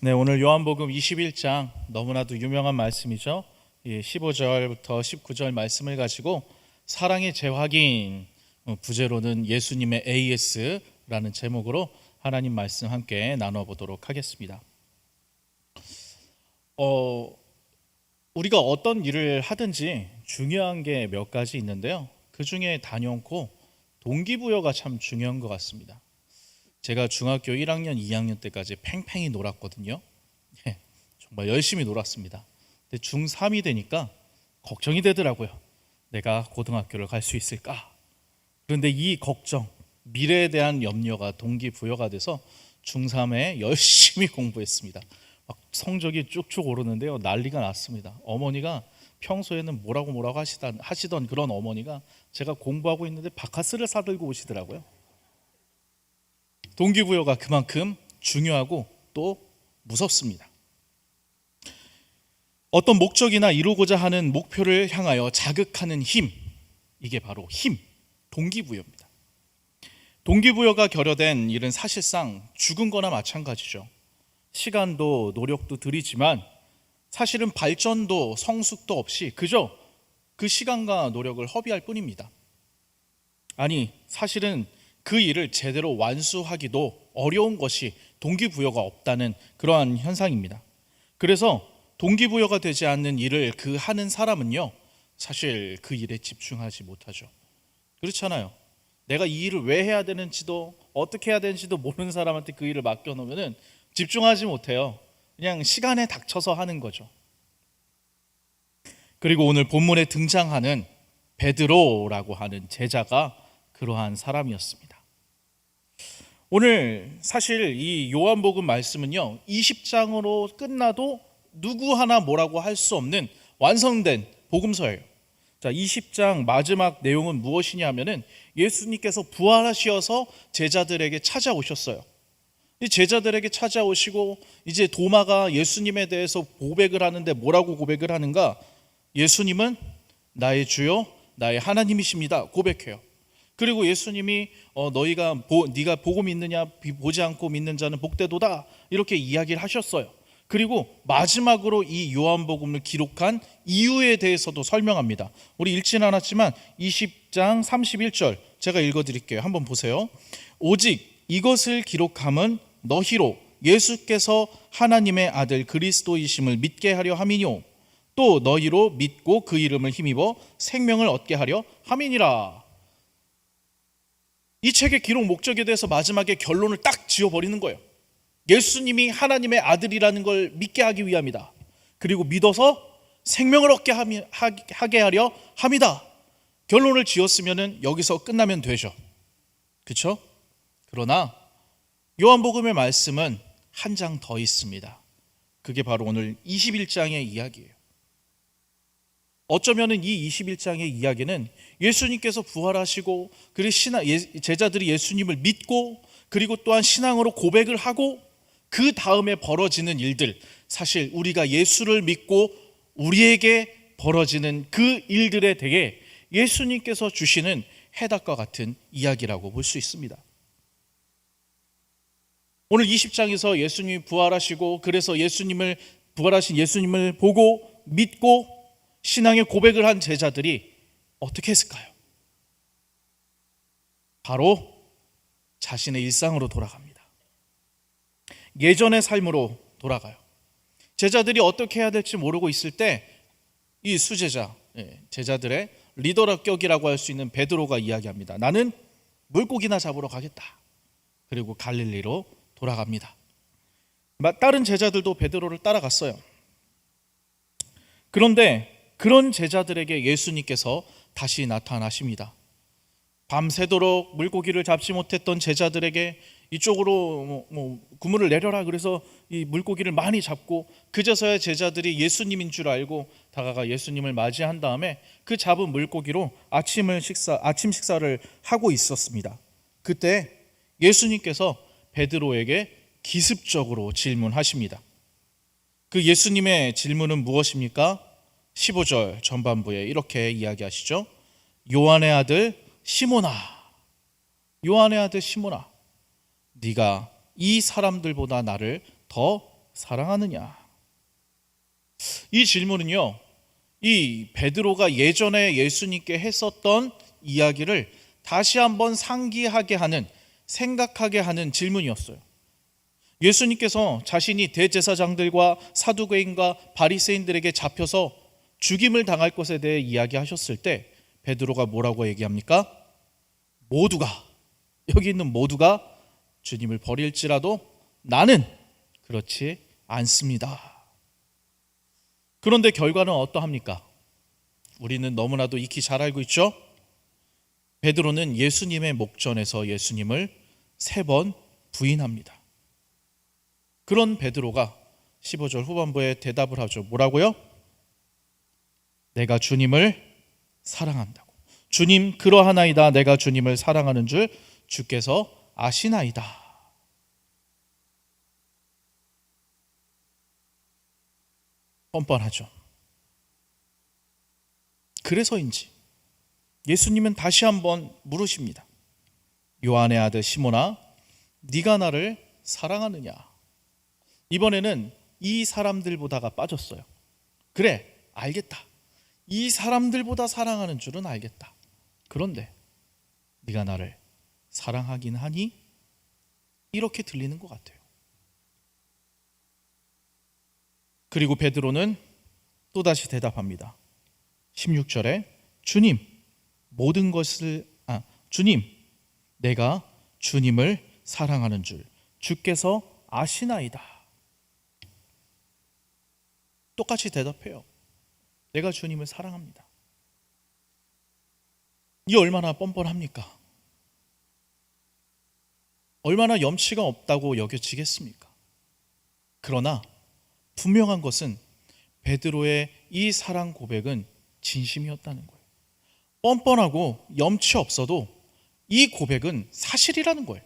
네, 오늘 요한복음 21장 너무나도 유명한 말씀이죠. 15절부터 19절 말씀을 가지고 사랑의 재확인, 부제로는 예수님의 AS라는 제목으로 하나님 말씀 함께 나눠보도록 하겠습니다. 우리가 어떤 일을 하든지 중요한 게 몇 가지 있는데요, 그 중에 단연코 동기부여가 참 중요한 것 같습니다. 제가 중학교 1학년, 2학년 때까지 팽팽히 놀았거든요. 정말 열심히 놀았습니다. 근데 중3이 되니까 걱정이 되더라고요. 내가 고등학교를 갈 수 있을까? 그런데 이 걱정, 미래에 대한 염려가 동기부여가 돼서 중3에 열심히 공부했습니다. 막 성적이 쭉쭉 오르는데요, 난리가 났습니다. 어머니가 평소에는 뭐라고 하시던 그런 어머니가 제가 공부하고 있는데 바카스를 사들고 오시더라고요. 동기부여가 그만큼 중요하고 또 무섭습니다. 어떤 목적이나 이루고자 하는 목표를 향하여 자극하는 힘, 이게 바로 힘, 동기부여입니다. 동기부여가 결여된 일은 사실상 죽은 거나 마찬가지죠. 시간도 노력도 들이지만 사실은 발전도 성숙도 없이 그저 그 시간과 노력을 허비할 뿐입니다. 아니, 사실은 그 일을 제대로 완수하기도 어려운 것이 동기부여가 없다는 그러한 현상입니다. 그래서 동기부여가 되지 않는 일을 그 하는 사람은요, 사실 그 일에 집중하지 못하죠. 그렇잖아요. 내가 이 일을 왜 해야 되는지도 어떻게 해야 되는지도 모르는 사람한테 그 일을 맡겨놓으면 집중하지 못해요. 그냥 시간에 닥쳐서 하는 거죠. 그리고 오늘 본문에 등장하는 베드로라고 하는 제자가 그러한 사람이었습니다. 오늘 사실 이 요한복음 말씀은요, 20장으로 끝나도 누구 하나 뭐라고 할 수 없는 완성된 복음서예요. 자, 20장 마지막 내용은 무엇이냐 하면은 예수님께서 부활하셔서 제자들에게 찾아오셨어요. 이 제자들에게 찾아오시고 이제 도마가 예수님에 대해서 고백을 하는데 뭐라고 고백을 하는가? 예수님은 나의 주요 나의 하나님이십니다 고백해요. 그리고 예수님이 네가 보고 믿느냐 보지 않고 믿는 자는 복되도다 이렇게 이야기를 하셨어요. 그리고 마지막으로 이 요한복음을 기록한 이유에 대해서도 설명합니다. 우리 읽지는 않았지만 20장 31절 제가 읽어드릴게요. 한번 보세요. 오직 이것을 기록함은 너희로 예수께서 하나님의 아들 그리스도이심을 믿게 하려 함이뇨 또 너희로 믿고 그 이름을 힘입어 생명을 얻게 하려 함이니라. 이 책의 기록 목적에 대해서 마지막에 결론을 딱 지어버리는 거예요. 예수님이 하나님의 아들이라는 걸 믿게 하기 위함이다. 그리고 믿어서 생명을 얻게 하게 하려 함이다. 결론을 지었으면 여기서 끝나면 되죠. 그렇죠? 그러나 요한복음의 말씀은 한 장 더 있습니다. 그게 바로 오늘 21장의 이야기예요. 어쩌면 이 21장의 이야기는 예수님께서 부활하시고 그리고 제자들이 예수님을 믿고 그리고 또한 신앙으로 고백을 하고 그 다음에 벌어지는 일들, 사실 우리가 예수를 믿고 우리에게 벌어지는 그 일들에 대해 예수님께서 주시는 해답과 같은 이야기라고 볼 수 있습니다. 오늘 20장에서 예수님이 부활하시고 그래서 부활하신 예수님을 보고 믿고 신앙의 고백을 한 제자들이 어떻게 했을까요? 바로 자신의 일상으로 돌아갑니다. 예전의 삶으로 돌아가요. 제자들이 어떻게 해야 될지 모르고 있을 때 이 수제자, 제자들의 리더격이라고 할 수 있는 베드로가 이야기합니다. 나는 물고기나 잡으러 가겠다. 그리고 갈릴리로 돌아갑니다. 다른 제자들도 베드로를 따라갔어요. 그런데 그런 제자들에게 예수님께서 다시 나타나십니다. 밤새도록 물고기를 잡지 못했던 제자들에게 이쪽으로 그물을 내려라 그래서 이 물고기를 많이 잡고 그제서야 제자들이 예수님인 줄 알고 다가가 예수님을 맞이한 다음에 그 잡은 물고기로 아침 식사를 하고 있었습니다. 그때 예수님께서 베드로에게 기습적으로 질문하십니다. 그 예수님의 질문은 무엇입니까? 15절 전반부에 이렇게 이야기하시죠. 요한의 아들 시몬아, 네가 이 사람들보다 나를 더 사랑하느냐? 이 질문은요, 이 베드로가 예전에 예수님께 했었던 이야기를 다시 한번 상기하게 하는, 생각하게 하는 질문이었어요. 예수님께서 자신이 대제사장들과 사두개인과 바리새인들에게 잡혀서 죽임을 당할 것에 대해 이야기하셨을 때 베드로가 뭐라고 얘기합니까? 모두가, 여기 있는 모두가 주님을 버릴지라도 나는 그렇지 않습니다. 그런데 결과는 어떠합니까? 우리는 너무나도 익히 잘 알고 있죠? 베드로는 예수님의 목전에서 예수님을 3번 부인합니다. 그런 베드로가 15절 후반부에 대답을 하죠. 뭐라고요? 내가 주님을 사랑한다고. 주님 그러하나이다. 내가 주님을 사랑하는 줄 주께서 아시나이다. 뻔뻔하죠. 그래서인지 예수님은 다시 한번 물으십니다. 요한의 아들 시몬아, 네가 나를 사랑하느냐? 이번에는 이 사람들보다가 빠졌어요. 그래, 알겠다. 이 사람들보다 사랑하는 줄은 알겠다. 그런데 네가 나를 사랑하긴 하니? 이렇게 들리는 것 같아요. 그리고 베드로는 또다시 대답합니다. 16절에 주님, 주님, 내가 주님을 사랑하는 줄 주께서 아시나이다. 똑같이 대답해요. 내가 주님을 사랑합니다. 이 얼마나 뻔뻔합니까? 얼마나 염치가 없다고 여겨지겠습니까? 그러나 분명한 것은 베드로의 이 사랑 고백은 진심이었다는 거예요. 뻔뻔하고 염치 없어도 이 고백은 사실이라는 거예요.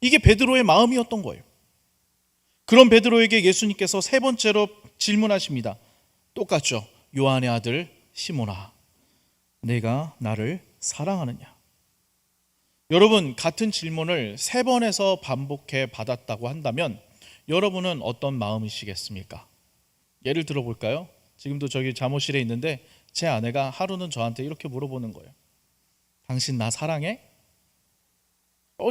이게 베드로의 마음이었던 거예요. 그런 베드로에게 예수님께서 3번째로 질문하십니다. 똑같죠. 요한의 아들 시몬아, 내가 나를 사랑하느냐? 여러분, 같은 질문을 3번에서 반복해 받았다고 한다면 여러분은 어떤 마음이시겠습니까? 예를 들어 볼까요? 지금도 저기 잠옷실에 있는데 제 아내가 하루는 저한테 이렇게 물어보는 거예요. 당신 나 사랑해?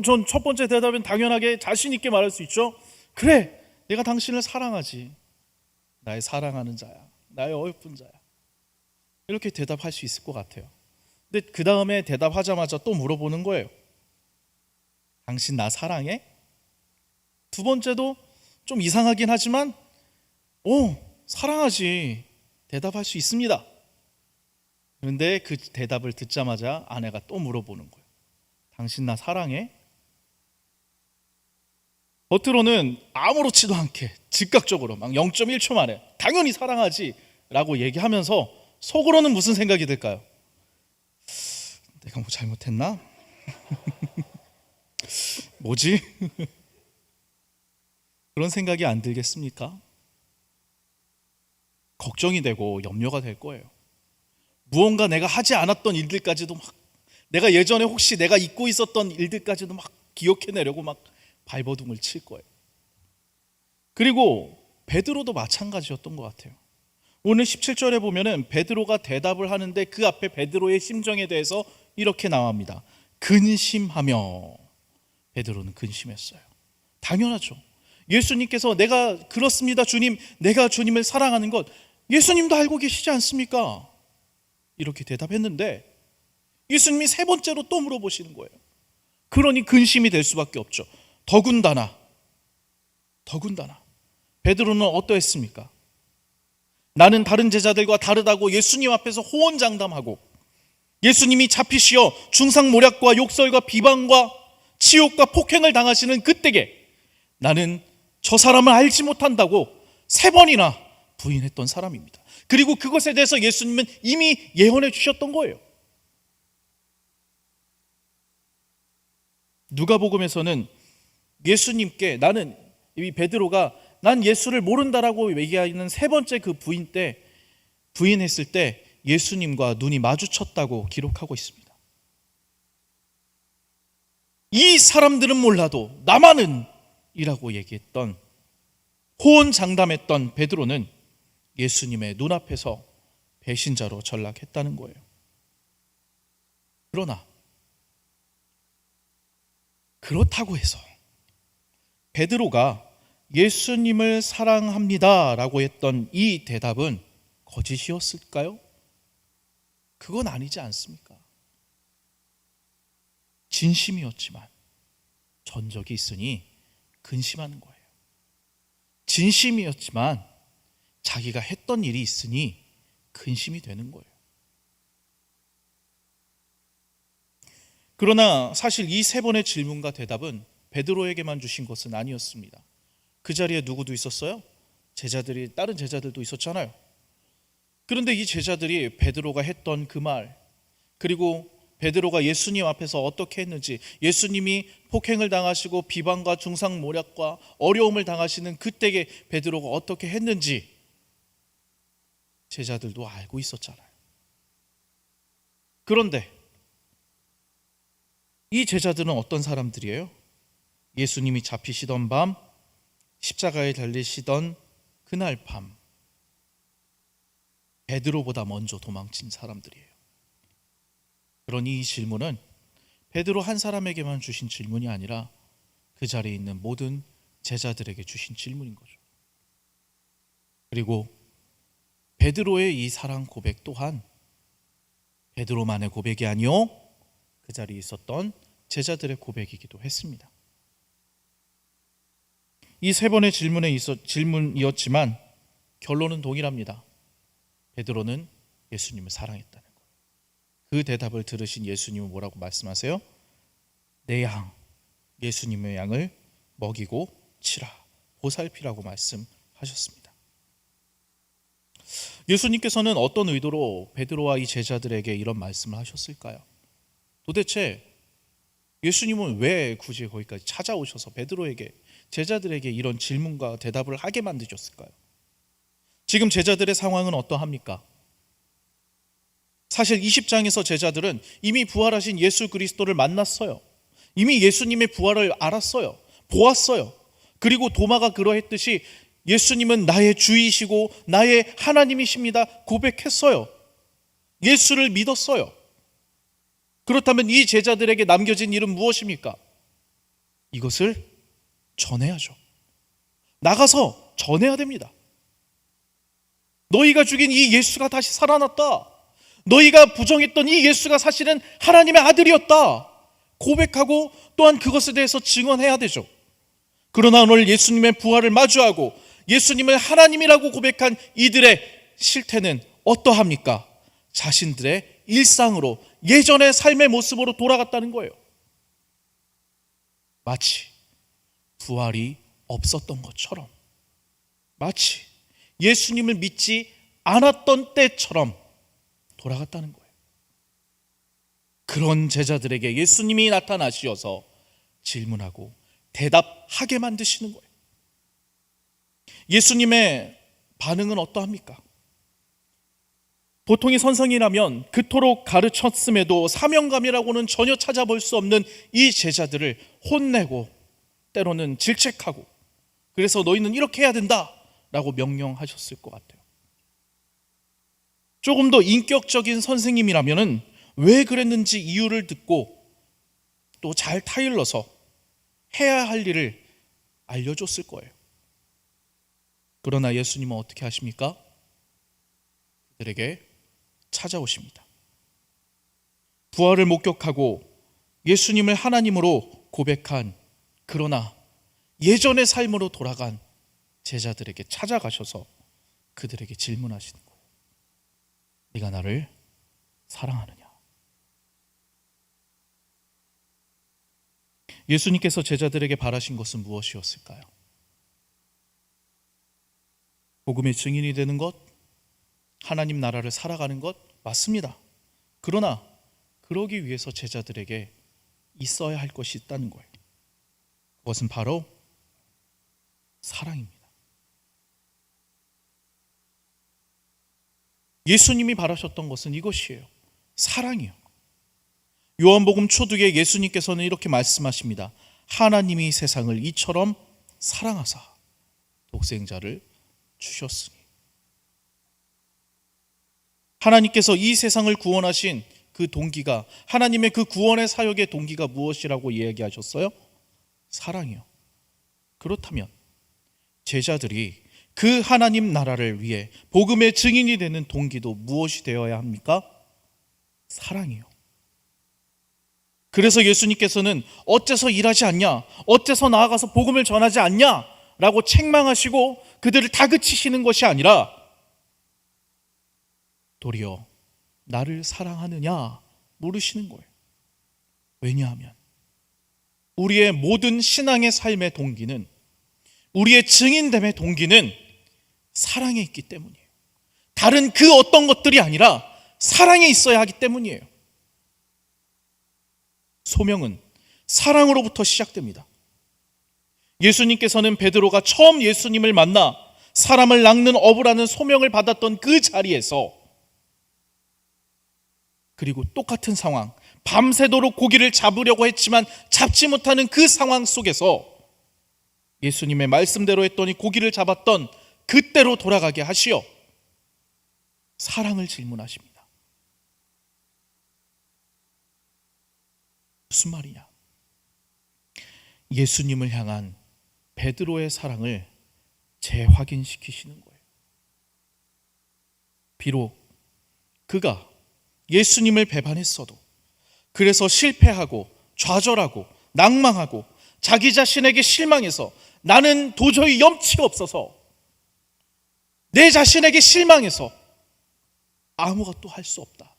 전 첫 번째 대답은 당연하게 자신 있게 말할 수 있죠. 그래, 내가 당신을 사랑하지. 나의 사랑하는 자야. 나의 어여쁜 자야. 이렇게 대답할 수 있을 것 같아요. 근데 그 다음에 대답하자마자 또 물어보는 거예요. 당신 나 사랑해? 2번째도 좀 이상하긴 하지만 사랑하지. 대답할 수 있습니다. 그런데 그 대답을 듣자마자 아내가 또 물어보는 거예요. 당신 나 사랑해? 겉으로는 아무렇지도 않게 즉각적으로 막 0.1초 만에 당연히 사랑하지 라고 얘기하면서 속으로는 무슨 생각이 들까요? 내가 뭐 잘못했나? 뭐지? 그런 생각이 안 들겠습니까? 걱정이 되고 염려가 될 거예요. 무언가 내가 하지 않았던 일들까지도 막, 내가 예전에 혹시 내가 잊고 있었던 일들까지도 막 기억해내려고 막 발버둥을 칠 거예요. 그리고 베드로도 마찬가지였던 것 같아요. 오늘 17절에 보면은 베드로가 대답을 하는데 그 앞에 베드로의 심정에 대해서 이렇게 나옵니다. 근심하며. 베드로는 근심했어요. 당연하죠. 예수님께서 내가 그렇습니다 주님, 내가 주님을 사랑하는 것 예수님도 알고 계시지 않습니까? 이렇게 대답했는데 예수님이 3번째로 또 물어보시는 거예요. 그러니 근심이 될 수밖에 없죠. 더군다나 베드로는 어떠했습니까? 나는 다른 제자들과 다르다고 예수님 앞에서 호언장담하고 예수님이 잡히시어 중상모략과 욕설과 비방과 치욕과 폭행을 당하시는 그때에 나는 저 사람을 알지 못한다고 3번이나 부인했던 사람입니다. 그리고 그것에 대해서 예수님은 이미 예언해 주셨던 거예요. 누가복음에서는 예수님께 이 베드로가 난 예수를 모른다라고 얘기하는 3번째 그 부인했을 때 예수님과 눈이 마주쳤다고 기록하고 있습니다. 이 사람들은 몰라도 나만은 이라고 얘기했던 호언장담했던 베드로는 예수님의 눈앞에서 배신자로 전락했다는 거예요. 그러나 그렇다고 해서 베드로가 예수님을 사랑합니다라고 했던 이 대답은 거짓이었을까요? 그건 아니지 않습니까? 진심이었지만 전적이 있으니 근심하는 거예요. 진심이었지만 자기가 했던 일이 있으니 근심이 되는 거예요. 그러나 사실 이 세 번의 질문과 대답은 베드로에게만 주신 것은 아니었습니다. 그 자리에 누구도 있었어요? 제자들이, 다른 제자들도 있었잖아요. 그런데 이 제자들이 베드로가 했던 그 말, 그리고 베드로가 예수님 앞에서 어떻게 했는지, 예수님이 폭행을 당하시고 비방과 중상모략과 어려움을 당하시는 그때에 베드로가 어떻게 했는지 제자들도 알고 있었잖아요. 그런데 이 제자들은 어떤 사람들이에요? 예수님이 잡히시던 밤, 십자가에 달리시던 그날 밤, 베드로보다 먼저 도망친 사람들이에요. 그러니 이 질문은 베드로 한 사람에게만 주신 질문이 아니라 그 자리에 있는 모든 제자들에게 주신 질문인 거죠. 그리고 베드로의 이 사랑 고백 또한 베드로만의 고백이 아니요, 그 자리에 있었던 제자들의 고백이기도 했습니다. 이 세 번의 질문이었지만 결론은 동일합니다. 베드로는 예수님을 사랑했다는 거예요. 그 대답을 들으신 예수님은 뭐라고 말씀하세요? 내 양, 예수님의 양을 먹이고 치라, 보살피라고 말씀하셨습니다. 예수님께서는 어떤 의도로 베드로와 이 제자들에게 이런 말씀을 하셨을까요? 도대체 예수님은 왜 굳이 거기까지 찾아오셔서 베드로에게, 제자들에게 이런 질문과 대답을 하게 만드셨을까요? 지금 제자들의 상황은 어떠합니까? 사실 20장에서 제자들은 이미 부활하신 예수 그리스도를 만났어요. 이미 예수님의 부활을 알았어요. 보았어요. 그리고 도마가 그러했듯이 예수님은 나의 주이시고 나의 하나님이십니다 고백했어요. 예수를 믿었어요. 그렇다면 이 제자들에게 남겨진 일은 무엇입니까? 이것을 전해야죠. 나가서 전해야 됩니다. 너희가 죽인 이 예수가 다시 살아났다. 너희가 부정했던 이 예수가 사실은 하나님의 아들이었다. 고백하고 또한 그것에 대해서 증언해야 되죠. 그러나 오늘 예수님의 부활을 마주하고 예수님을 하나님이라고 고백한 이들의 실태는 어떠합니까? 자신들의 일상으로, 예전의 삶의 모습으로 돌아갔다는 거예요. 마치 부활이 없었던 것처럼, 마치 예수님을 믿지 않았던 때처럼 돌아갔다는 거예요. 그런 제자들에게 예수님이 나타나시어서 질문하고 대답하게 만드시는 거예요. 예수님의 반응은 어떠합니까? 보통의 선생이라면 그토록 가르쳤음에도 사명감이라고는 전혀 찾아볼 수 없는 이 제자들을 혼내고 때로는 질책하고, 그래서 너희는 이렇게 해야 된다 라고 명령하셨을 것 같아요. 조금 더 인격적인 선생님이라면 왜 그랬는지 이유를 듣고 또 잘 타일러서 해야 할 일을 알려줬을 거예요. 그러나 예수님은 어떻게 하십니까? 그들에게 찾아오십니다. 부활을 목격하고 예수님을 하나님으로 고백한, 그러나 예전의 삶으로 돌아간 제자들에게 찾아가셔서 그들에게 질문하시는 거예요. 네가 나를 사랑하느냐? 예수님께서 제자들에게 바라신 것은 무엇이었을까요? 복음의 증인이 되는 것, 하나님 나라를 살아가는 것 맞습니다. 그러나 그러기 위해서 제자들에게 있어야 할 것이 있다는 거예요. 그것은 바로 사랑입니다. 예수님이 바라셨던 것은 이것이에요. 사랑이요. 요한복음 초두에 예수님께서는 이렇게 말씀하십니다. 하나님이 세상을 이처럼 사랑하사 독생자를 주셨으니. 하나님께서 이 세상을 구원하신 그 동기가, 하나님의 그 구원의 사역의 동기가 무엇이라고 이야기하셨어요? 사랑이요. 그렇다면 제자들이 그 하나님 나라를 위해 복음의 증인이 되는 동기도 무엇이 되어야 합니까? 사랑이요. 그래서 예수님께서는 어째서 일하지 않냐? 어째서 나아가서 복음을 전하지 않냐? 라고 책망하시고 그들을 다그치시는 것이 아니라 도리어 나를 사랑하느냐 물으시는 거예요. 왜냐하면 우리의 모든 신앙의 삶의 동기는, 우리의 증인됨의 동기는 사랑에 있기 때문이에요. 다른 그 어떤 것들이 아니라 사랑에 있어야 하기 때문이에요. 소명은 사랑으로부터 시작됩니다. 예수님께서는 베드로가 처음 예수님을 만나 사람을 낚는 어부라는 소명을 받았던 그 자리에서, 그리고 똑같은 상황, 밤새도록 고기를 잡으려고 했지만 잡지 못하는 그 상황 속에서 예수님의 말씀대로 했더니 고기를 잡았던 그때로 돌아가게 하시어 사랑을 질문하십니다. 무슨 말이냐? 예수님을 향한 베드로의 사랑을 재확인시키시는 거예요. 비록 그가 예수님을 배반했어도, 그래서 실패하고 좌절하고 낭망하고 자기 자신에게 실망해서 나는 도저히 염치가 없어서, 내 자신에게 실망해서 아무것도 할 수 없다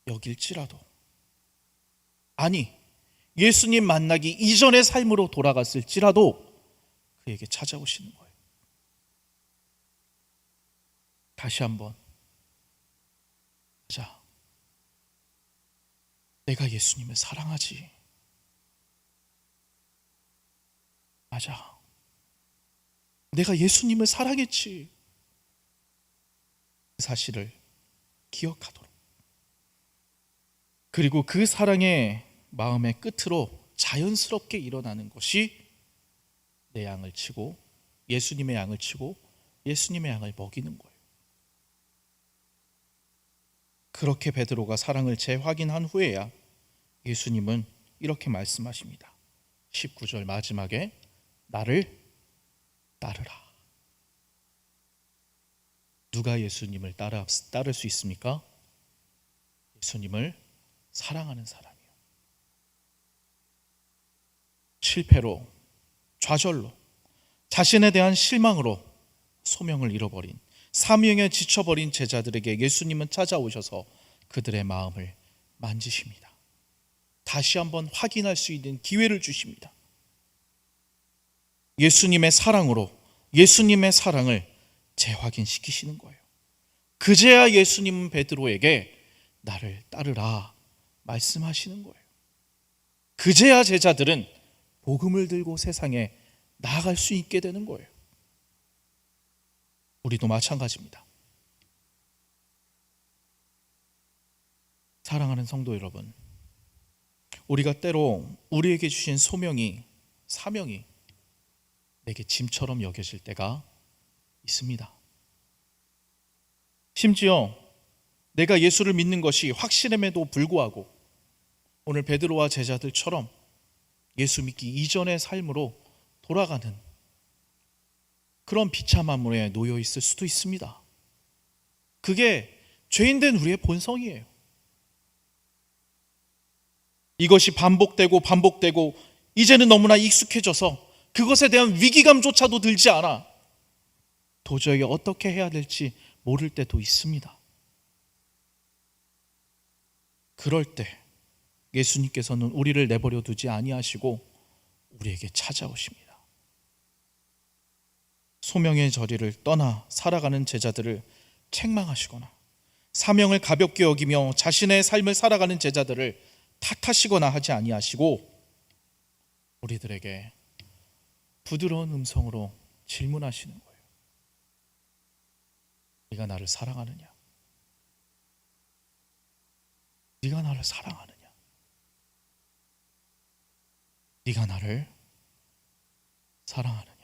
여길지라도, 아니 예수님 만나기 이전의 삶으로 돌아갔을지라도 그에게 찾아오시는 거예요. 다시 한번, 자, 내가 예수님을 사랑하지. 맞아, 내가 예수님을 사랑했지. 그 사실을 기억하도록, 그리고 그 사랑의 마음의 끝으로 자연스럽게 일어나는 것이 내 양을 치고, 예수님의 양을 치고 예수님의 양을 먹이는 거예요. 그렇게 베드로가 사랑을 재확인한 후에야 예수님은 이렇게 말씀하십니다. 19절 마지막에 나를 따르라. 누가 예수님을 따를 수 있습니까? 예수님을 사랑하는 사람이요. 실패로, 좌절로, 자신에 대한 실망으로 소명을 잃어버린, 사명에 지쳐버린 제자들에게 예수님은 찾아오셔서 그들의 마음을 만지십니다. 다시 한번 확인할 수 있는 기회를 주십니다. 예수님의 사랑으로 예수님의 사랑을 재확인시키시는 거예요. 그제야 예수님은 베드로에게 나를 따르라 말씀하시는 거예요. 그제야 제자들은 복음을 들고 세상에 나아갈 수 있게 되는 거예요. 우리도 마찬가지입니다. 사랑하는 성도 여러분, 우리가 때로 우리에게 주신 소명이, 사명이 내게 짐처럼 여겨질 때가 있습니다. 심지어 내가 예수를 믿는 것이 확실함에도 불구하고 오늘 베드로와 제자들처럼 예수 믿기 이전의 삶으로 돌아가는 그런 비참함에 놓여 있을 수도 있습니다. 그게 죄인된 우리의 본성이에요. 이것이 반복되고 이제는 너무나 익숙해져서 그것에 대한 위기감조차도 들지 않아 도저히 어떻게 해야 될지 모를 때도 있습니다. 그럴 때 예수님께서는 우리를 내버려 두지 아니하시고 우리에게 찾아오십니다. 소명의 저리를 떠나 살아가는 제자들을 책망하시거나 사명을 가볍게 여기며 자신의 삶을 살아가는 제자들을 탓하시거나 하지 아니하시고 우리들에게 부드러운 음성으로 질문하시는 거예요. 네가 나를 사랑하느냐? 네가 나를 사랑하느냐? 네가 나를 사랑하느냐?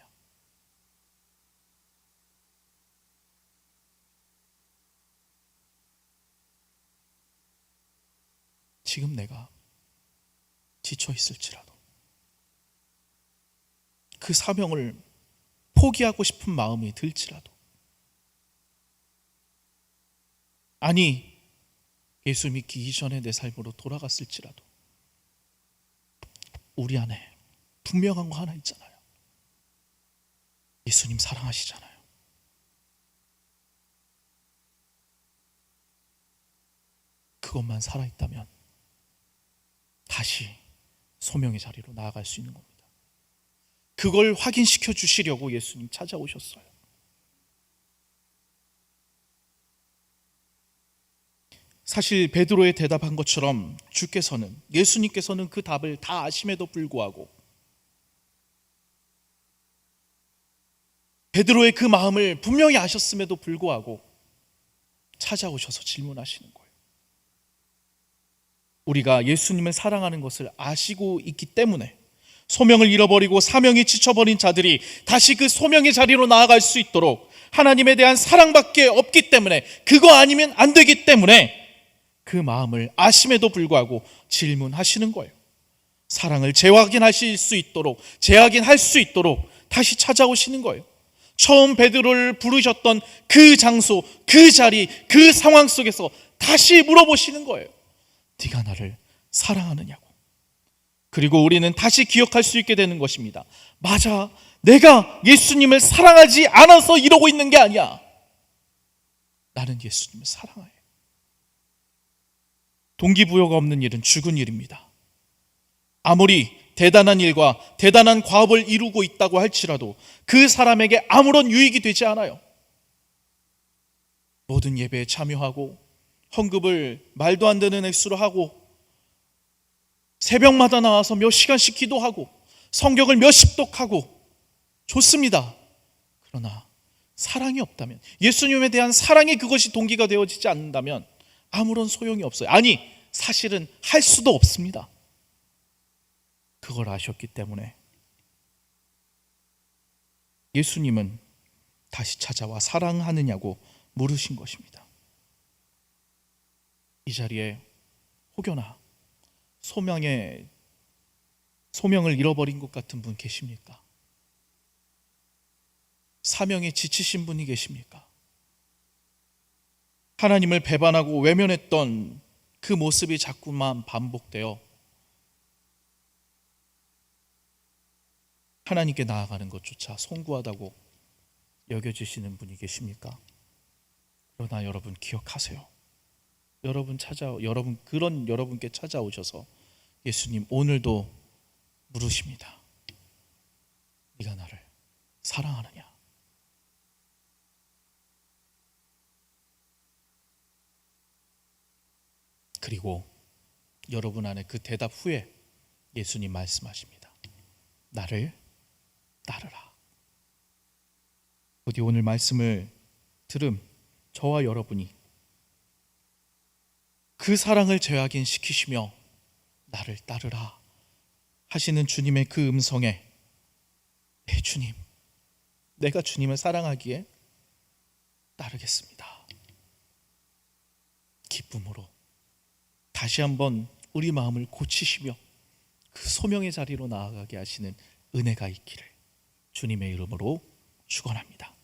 지금 내가 지쳐 있을지라도 그 사명을 포기하고 싶은 마음이 들지라도, 아니 예수 믿기 이전에 내 삶으로 돌아갔을지라도 우리 안에 분명한 거 하나 있잖아요. 예수님 사랑하시잖아요. 그것만 살아있다면 다시 소명의 자리로 나아갈 수 있는 겁니다. 그걸 확인시켜 주시려고 예수님 찾아오셨어요. 사실 베드로의 대답한 것처럼 예수님께서는 그 답을 다 아심에도 불구하고 베드로의 그 마음을 분명히 아셨음에도 불구하고 찾아오셔서 질문하시는 거예요. 우리가 예수님을 사랑하는 것을 아시고 있기 때문에 소명을 잃어버리고 사명이 지쳐버린 자들이 다시 그 소명의 자리로 나아갈 수 있도록 하나님에 대한 사랑밖에 없기 때문에, 그거 아니면 안 되기 때문에 그 마음을 아심에도 불구하고 질문하시는 거예요. 사랑을 재확인할 수 있도록 다시 찾아오시는 거예요. 처음 베드로를 부르셨던 그 장소, 그 자리, 그 상황 속에서 다시 물어보시는 거예요. 네가 나를 사랑하느냐고. 그리고 우리는 다시 기억할 수 있게 되는 것입니다. 맞아, 내가 예수님을 사랑하지 않아서 이러고 있는 게 아니야. 나는 예수님을 사랑해. 동기부여가 없는 일은 죽은 일입니다. 아무리 대단한 일과 대단한 과업을 이루고 있다고 할지라도 그 사람에게 아무런 유익이 되지 않아요. 모든 예배에 참여하고 헌금을 말도 안 되는 액수로 하고 새벽마다 나와서 몇 시간씩 기도하고 성경을 몇십 독하고 좋습니다. 그러나 사랑이 없다면, 예수님에 대한 사랑이 그것이 동기가 되어지지 않는다면 아무런 소용이 없어요. 아니, 사실은 할 수도 없습니다. 그걸 아셨기 때문에 예수님은 다시 찾아와 사랑하느냐고 물으신 것입니다. 이 자리에 혹여나 소명을 잃어버린 것 같은 분 계십니까? 사명에 지치신 분이 계십니까? 하나님을 배반하고 외면했던 그 모습이 자꾸만 반복되어 하나님께 나아가는 것조차 송구하다고 여겨지시는 분이 계십니까? 그러나 여러분 기억하세요. 여러분께 찾아오셔서 예수님 오늘도 물으십니다. 네가 나를 사랑하느냐? 그리고 여러분 안에 그 대답 후에 예수님 말씀하십니다. 나를 따르라. 부디 오늘 말씀을 들은 저와 여러분이 그 사랑을 재확인시키시며 나를 따르라 하시는 주님의 그 음성에, 네 주님, 내가 주님을 사랑하기에 따르겠습니다, 기쁨으로 다시 한번 우리 마음을 고치시며 그 소명의 자리로 나아가게 하시는 은혜가 있기를 주님의 이름으로 축원합니다.